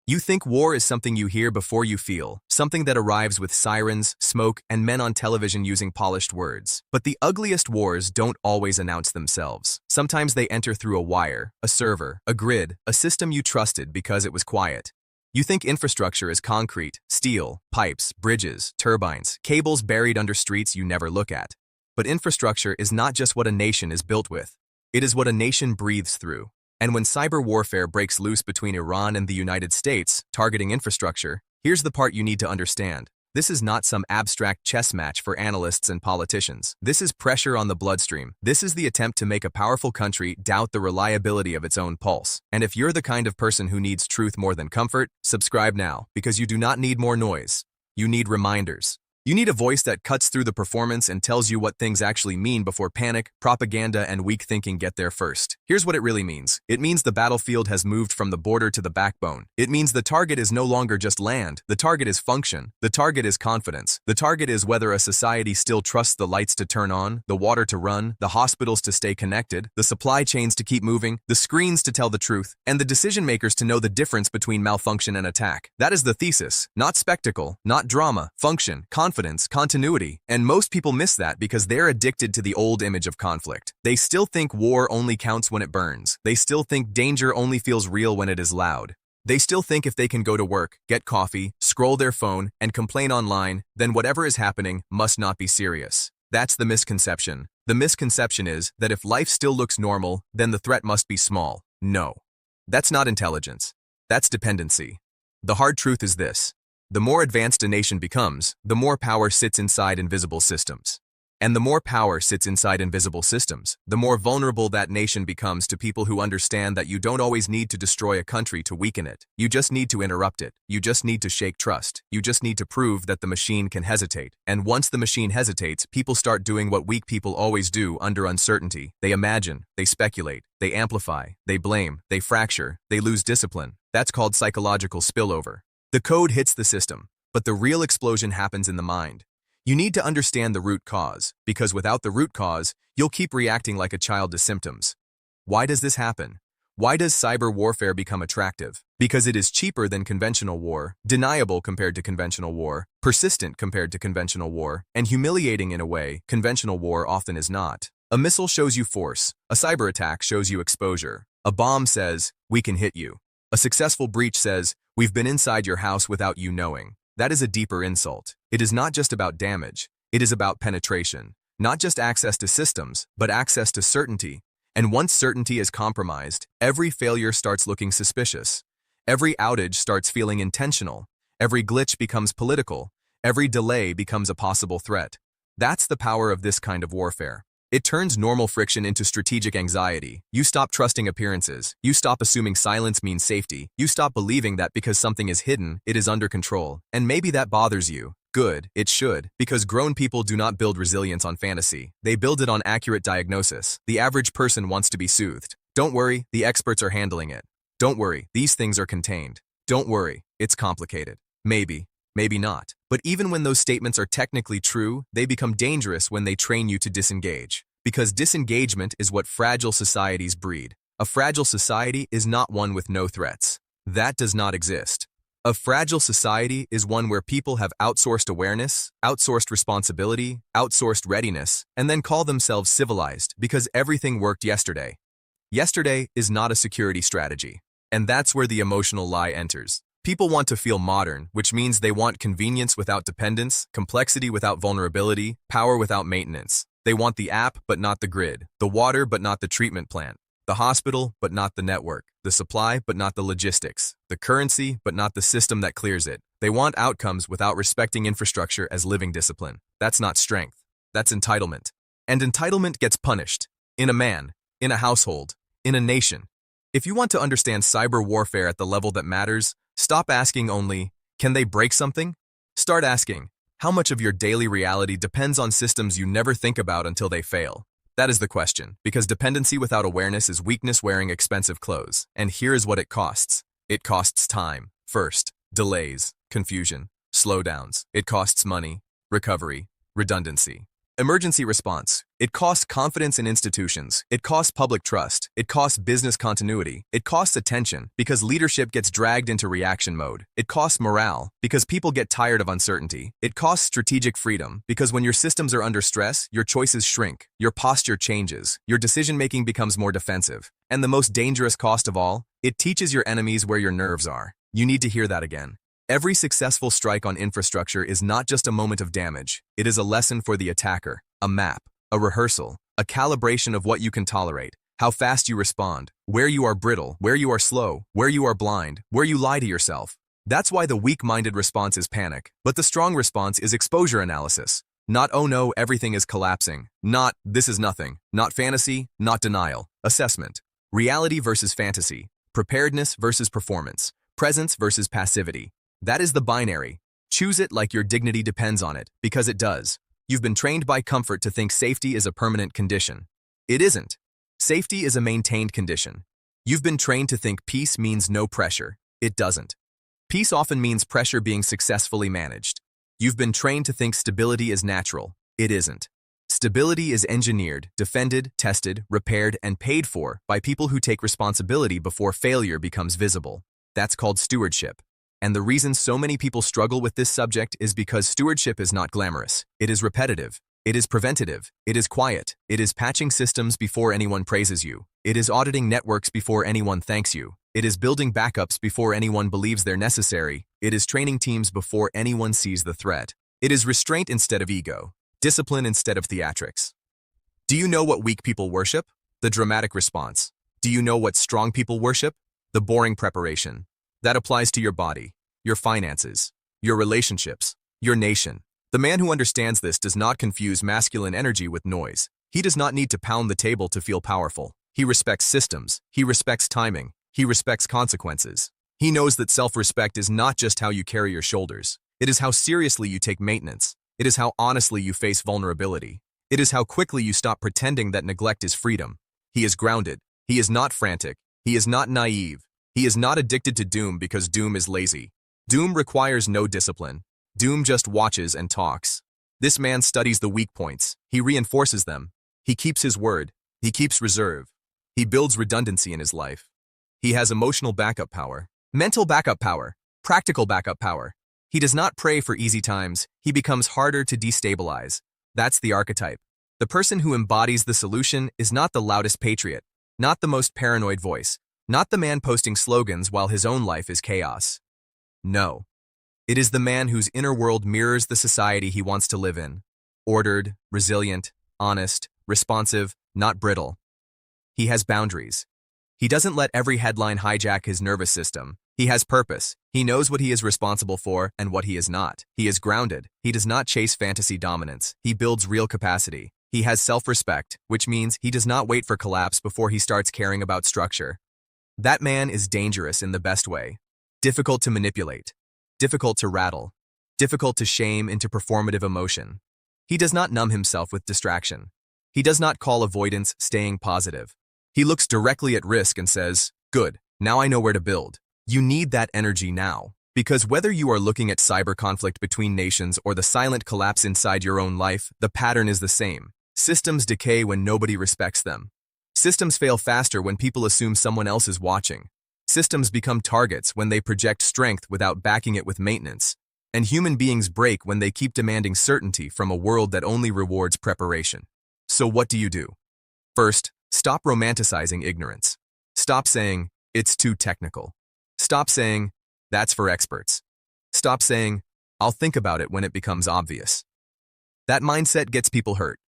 You think war is something you hear before you feel, something that arrives with sirens, smoke, and men on television using polished words. But the ugliest wars don't always announce themselves. Sometimes they enter through a wire, a server, a grid, a system you trusted because it was quiet. You think infrastructure is concrete, steel, pipes, bridges, turbines, cables buried under streets you never look at. But infrastructure is not just what a nation is built with. It is what a nation breathes through. And when cyber warfare breaks loose between Iran and the United States, targeting infrastructure, here's the part you need to understand. This is not some abstract chess match for analysts and politicians. This is pressure on the bloodstream. This is the attempt to make a powerful country doubt the reliability of its own pulse. And if you're the kind of person who needs truth more than comfort, subscribe now, because you do not need more noise. You need reminders. You need a voice that cuts through the performance and tells you what things actually mean before panic, propaganda, and weak thinking get there first. Here's what it really means. It means the battlefield has moved from the border to the backbone. It means the target is no longer just land. The target is function. The target is confidence. The target is whether a society still trusts the lights to turn on, the water to run, the hospitals to stay connected, the supply chains to keep moving, the screens to tell the truth, and the decision makers to know the difference between malfunction and attack. That is the thesis. Not spectacle, not drama, function, confidence, continuity, and most people miss that because they're addicted to the old image of conflict. They still think war only counts when it burns. They still think danger only feels real when it is loud. They still think if they can go to work, get coffee, scroll their phone, and complain online, then whatever is happening must not be serious. That's the misconception. The misconception is that if life still looks normal, then the threat must be small. No. That's not intelligence. That's dependency. The hard truth is this. The more advanced a nation becomes, the more power sits inside invisible systems. And the more power sits inside invisible systems, the more vulnerable that nation becomes to people who understand that you don't always need to destroy a country to weaken it. You just need to interrupt it. You just need to shake trust. You just need to prove that the machine can hesitate. And once the machine hesitates, people start doing what weak people always do under uncertainty. They imagine, they speculate, they amplify, they blame, they fracture, they lose discipline. That's called psychological spillover. The code hits the system, but the real explosion happens in the mind. You need to understand the root cause, because without the root cause, you'll keep reacting like a child to symptoms. Why does this happen? Why does cyber warfare become attractive? Because it is cheaper than conventional war, deniable compared to conventional war, persistent compared to conventional war, and humiliating in a way conventional war often is not. A missile shows you force. A cyber attack shows you exposure. A bomb says, "We can hit you." A successful breach says, "We've been inside your house without you knowing." That is a deeper insult. It is not just about damage. It is about penetration. Not just access to systems, but access to certainty. And once certainty is compromised, every failure starts looking suspicious. Every outage starts feeling intentional. Every glitch becomes political. Every delay becomes a possible threat. That's the power of this kind of warfare. It turns normal friction into strategic anxiety. You stop trusting appearances. You stop assuming silence means safety. You stop believing that because something is hidden, it is under control. And maybe that bothers you. Good, it should, because grown people do not build resilience on fantasy. They build it on accurate diagnosis. The average person wants to be soothed. Don't worry, the experts are handling it. Don't worry, these things are contained. Don't worry, it's complicated. Maybe not. But even when those statements are technically true, they become dangerous when they train you to disengage. Because disengagement is what fragile societies breed. A fragile society is not one with no threats. That does not exist. A fragile society is one where people have outsourced awareness, outsourced responsibility, outsourced readiness, and then call themselves civilized because everything worked yesterday. Yesterday is not a security strategy. And that's where the emotional lie enters. People want to feel modern, which means they want convenience without dependence, complexity without vulnerability, power without maintenance. They want the app, but not the grid, the water, but not the treatment plant, the hospital, but not the network, the supply, but not the logistics, the currency, but not the system that clears it. They want outcomes without respecting infrastructure as living discipline. That's not strength. That's entitlement. And entitlement gets punished. In a man, in a household, in a nation. If you want to understand cyber warfare at the level that matters, stop asking only, can they break something? Start asking, how much of your daily reality depends on systems you never think about until they fail? That is the question, because dependency without awareness is weakness wearing expensive clothes. And here is what it costs. It costs time. First, delays, confusion, slowdowns. It costs money, recovery, redundancy. Emergency response. It costs confidence in institutions. It costs public trust. It costs business continuity. It costs attention because leadership gets dragged into reaction mode. It costs morale because people get tired of uncertainty. It costs strategic freedom because when your systems are under stress, your choices shrink, your posture changes, your decision-making becomes more defensive. And the most dangerous cost of all, it teaches your enemies where your nerves are. You need to hear that again. Every successful strike on infrastructure is not just a moment of damage. It is a lesson for the attacker, a map, a rehearsal, a calibration of what you can tolerate, how fast you respond, where you are brittle, where you are slow, where you are blind, where you lie to yourself. That's why the weak-minded response is panic, but the strong response is exposure analysis. Not, oh no, everything is collapsing. Not, this is nothing. Not fantasy, not denial. Assessment. Reality versus fantasy. Preparedness versus performance. Presence versus passivity. That is the binary. Choose it like your dignity depends on it, because it does. You've been trained by comfort to think safety is a permanent condition. It isn't. Safety is a maintained condition. You've been trained to think peace means no pressure. It doesn't. Peace often means pressure being successfully managed. You've been trained to think stability is natural. It isn't. Stability is engineered, defended, tested, repaired, and paid for by people who take responsibility before failure becomes visible. That's called stewardship. And the reason so many people struggle with this subject is because stewardship is not glamorous. It is repetitive. It is preventative. It is quiet. It is patching systems before anyone praises you. It is auditing networks before anyone thanks you. It is building backups before anyone believes they're necessary. It is training teams before anyone sees the threat. It is restraint instead of ego. Discipline instead of theatrics. Do you know what weak people worship? The dramatic response. Do you know what strong people worship? The boring preparation. That applies to your body, your finances, your relationships, your nation. The man who understands this does not confuse masculine energy with noise. He does not need to pound the table to feel powerful. He respects systems. He respects timing. He respects consequences. He knows that self-respect is not just how you carry your shoulders. It is how seriously you take maintenance. It is how honestly you face vulnerability. It is how quickly you stop pretending that neglect is freedom. He is grounded. He is not frantic. He is not naive. He is not addicted to doom because doom is lazy. Doom requires no discipline. Doom just watches and talks. This man studies the weak points. He reinforces them. He keeps his word. He keeps reserve. He builds redundancy in his life. He has emotional backup power, mental backup power, practical backup power. He does not pray for easy times. He becomes harder to destabilize. That's the archetype. The person who embodies the solution is not the loudest patriot, not the most paranoid voice, not the man posting slogans while his own life is chaos. No. It is the man whose inner world mirrors the society he wants to live in. Ordered, resilient, honest, responsive, not brittle. He has boundaries. He doesn't let every headline hijack his nervous system. He has purpose. He knows what he is responsible for and what he is not. He is grounded. He does not chase fantasy dominance. He builds real capacity. He has self-respect, which means he does not wait for collapse before he starts caring about structure. That man is dangerous in the best way. Difficult to manipulate. Difficult to rattle. Difficult to shame into performative emotion. He does not numb himself with distraction. He does not call avoidance staying positive. He looks directly at risk and says, good, now I know where to build. You need that energy now. Because whether you are looking at cyber conflict between nations or the silent collapse inside your own life, the pattern is the same. Systems decay when nobody respects them. Systems fail faster when people assume someone else is watching. Systems become targets when they project strength without backing it with maintenance. And human beings break when they keep demanding certainty from a world that only rewards preparation. So what do? First, stop romanticizing ignorance. Stop saying, it's too technical. Stop saying, that's for experts. Stop saying, I'll think about it when it becomes obvious. That mindset gets people hurt.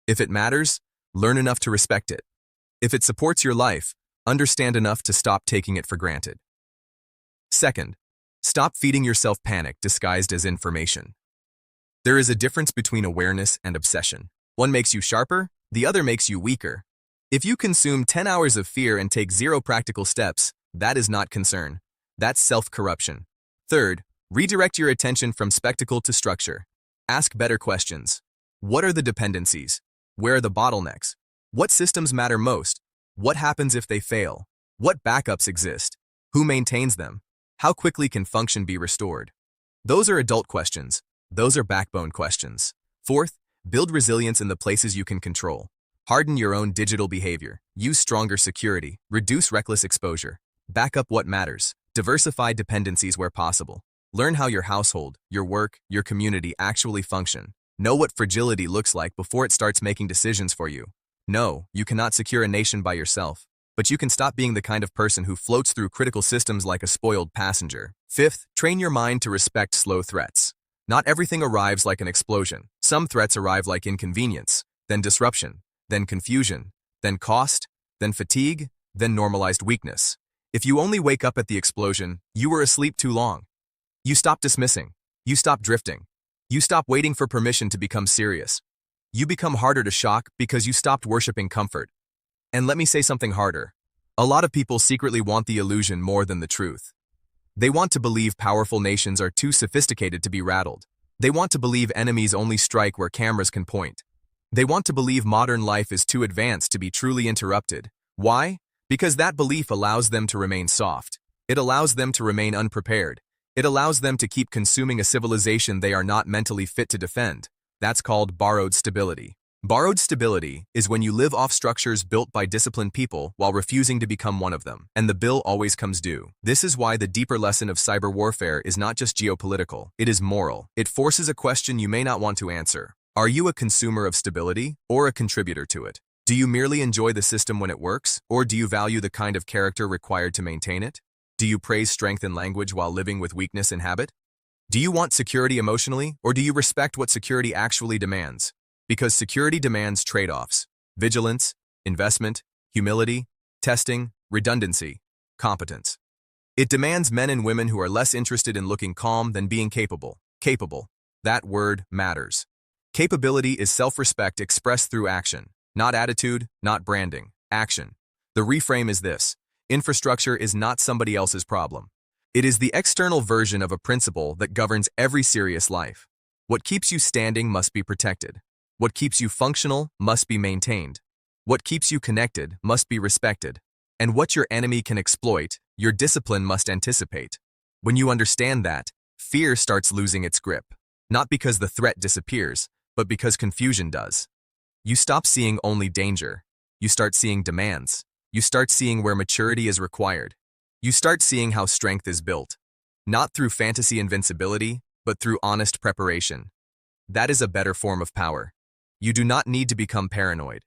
If it matters, learn enough to respect it. If it supports your life, understand enough to stop taking it for granted. Second, stop feeding yourself panic disguised as information. There is a difference between awareness and obsession. One makes you sharper, the other makes you weaker. If you consume 10 hours of fear and take 0 practical steps, that is not concern. That's self-corruption. Third, redirect your attention from spectacle to structure. Ask better questions. What are the dependencies? Where are the bottlenecks? What systems matter most? What happens if they fail? What backups exist? Who maintains them? How quickly can function be restored? Those are adult questions. Those are backbone questions. Fourth, Build resilience in the places you can control. Harden your own digital behavior. Use stronger security. Reduce reckless exposure. Back up what matters. Diversify dependencies where possible. Learn how your household, your work, your community actually function. Know what fragility looks like before it starts making decisions for you. No, you cannot secure a nation by yourself, but you can stop being the kind of person who floats through critical systems like a spoiled passenger. Fifth, train your mind to respect slow threats. Not everything arrives like an explosion. Some threats arrive like inconvenience, then disruption, then confusion, then cost, then fatigue, then normalized weakness. If you only wake up at the explosion, you were asleep too long. You stop dismissing. You stop drifting. You stop waiting for permission to become serious. You become harder to shock because you stopped worshiping comfort. And let me say something harder. A lot of people secretly want the illusion more than the truth. They want to believe powerful nations are too sophisticated to be rattled. They want to believe enemies only strike where cameras can point. They want to believe modern life is too advanced to be truly interrupted. Why? Because that belief allows them to remain soft. It allows them to remain unprepared. It allows them to keep consuming a civilization they are not mentally fit to defend. That's called borrowed stability. Borrowed stability is when you live off structures built by disciplined people while refusing to become one of them, and the bill always comes due. This is why the deeper lesson of cyber warfare is not just geopolitical, it is moral. It forces a question you may not want to answer. Are you a consumer of stability or a contributor to it? Do you merely enjoy the system when it works, or do you value the kind of character required to maintain it? Do you praise strength in language while living with weakness in habit? Do you want security emotionally, or do you respect what security actually demands? Because security demands trade-offs: vigilance, investment, humility, testing, redundancy, competence. It demands men and women who are less interested in looking calm than being capable. Capable. That word matters. Capability is self-respect expressed through action. Not attitude, not branding. Action. The reframe is this: infrastructure is not somebody else's problem. It is the external version of a principle that governs every serious life. What keeps you standing must be protected. What keeps you functional must be maintained. What keeps you connected must be respected. And what your enemy can exploit, your discipline must anticipate. When you understand that, fear starts losing its grip. Not because the threat disappears, but because confusion does. You stop seeing only danger. You start seeing demands. You start seeing where maturity is required. You start seeing how strength is built. Not through fantasy invincibility, but through honest preparation. That is a better form of power. You do not need to become paranoid.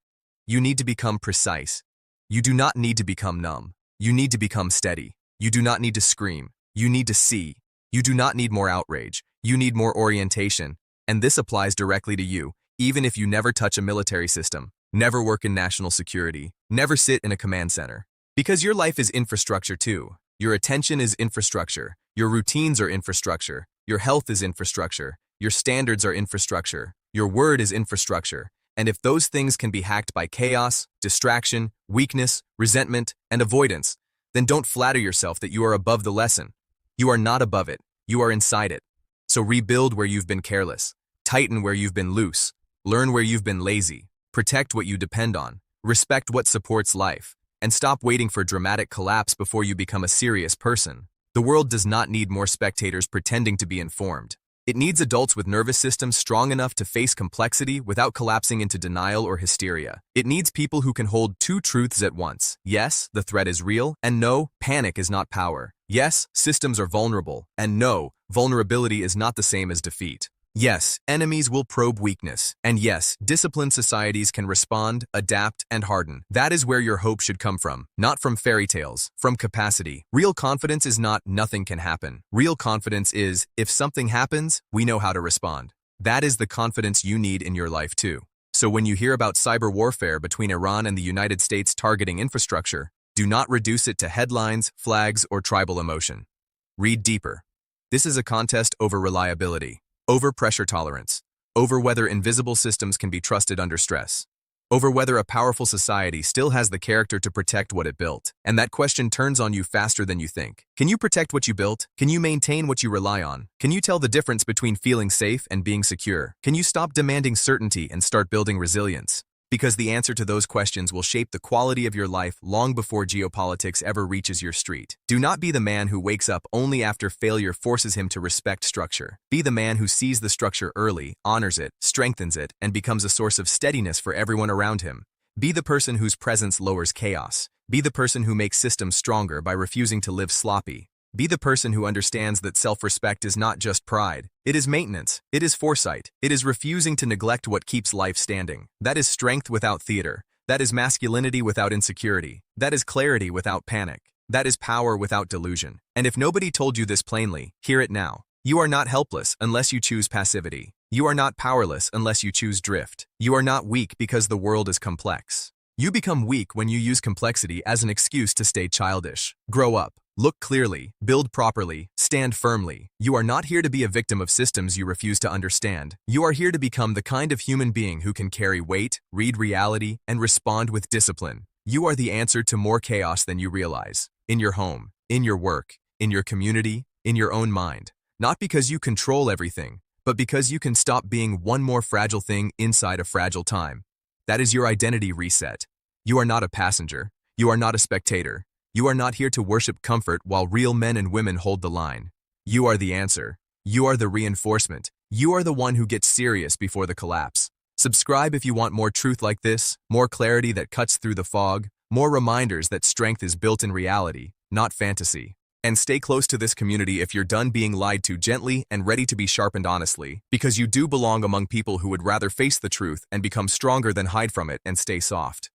You need to become precise. You do not need to become numb. You need to become steady. You do not need to scream. You need to see. You do not need more outrage. You need more orientation. And this applies directly to you, even if you never touch a military system, never work in national security, never sit in a command center. Because your life is infrastructure too. Your attention is infrastructure. Your routines are infrastructure. Your health is infrastructure. Your standards are infrastructure. Your word is infrastructure. And if those things can be hacked by chaos, distraction, weakness, resentment, and avoidance, then don't flatter yourself that you are above the lesson. You are not above it. You are inside it. So rebuild where you've been careless. Tighten where you've been loose. Learn where you've been lazy. Protect what you depend on. Respect what supports life. And stop waiting for dramatic collapse before you become a serious person. The world does not need more spectators pretending to be informed. It needs adults with nervous systems strong enough to face complexity without collapsing into denial or hysteria. It needs people who can hold two truths at once. Yes, the threat is real, and no, panic is not power. Yes, systems are vulnerable, and no, vulnerability is not the same as defeat. Yes, enemies will probe weakness, and yes, disciplined societies can respond, adapt, and harden. That is where your hope should come from, not from fairy tales, from capacity. Real confidence is not nothing can happen. Real confidence is, if something happens, we know how to respond. That is the confidence you need in your life too. So when you hear about cyber warfare between Iran and the United States targeting infrastructure, do not reduce it to headlines, flags, or tribal emotion. Read deeper. This is a contest over reliability. Over pressure tolerance, over whether invisible systems can be trusted under stress, over whether a powerful society still has the character to protect what it built. And that question turns on you faster than you think. Can you protect what you built? Can you maintain what you rely on? Can you tell the difference between feeling safe and being secure? Can you stop demanding certainty and start building resilience? Because the answer to those questions will shape the quality of your life long before geopolitics ever reaches your street. Do not be the man who wakes up only after failure forces him to respect structure. Be the man who sees the structure early, honors it, strengthens it, and becomes a source of steadiness for everyone around him. Be the person whose presence lowers chaos. Be the person who makes systems stronger by refusing to live sloppy. Be the person who understands that self-respect is not just pride. It is maintenance. It is foresight. It is refusing to neglect what keeps life standing. That is strength without theater. That is masculinity without insecurity. That is clarity without panic. That is power without delusion. And if nobody told you this plainly, hear it now. You are not helpless unless you choose passivity. You are not powerless unless you choose drift. You are not weak because the world is complex. You become weak when you use complexity as an excuse to stay childish. Grow up. Look clearly, build properly, stand firmly. You are not here to be a victim of systems you refuse to understand. You are here to become the kind of human being who can carry weight, read reality, and respond with discipline. You are the answer to more chaos than you realize. In your home, in your work, in your community, in your own mind. Not because you control everything, but because you can stop being one more fragile thing inside a fragile time. That is your identity reset. You are not a passenger. You are not a spectator. You are not here to worship comfort while real men and women hold the line. You are the answer. You are the reinforcement. You are the one who gets serious before the collapse. Subscribe if you want more truth like this, more clarity that cuts through the fog, more reminders that strength is built in reality, not fantasy. And stay close to this community if you're done being lied to gently and ready to be sharpened honestly, because you do belong among people who would rather face the truth and become stronger than hide from it and stay soft.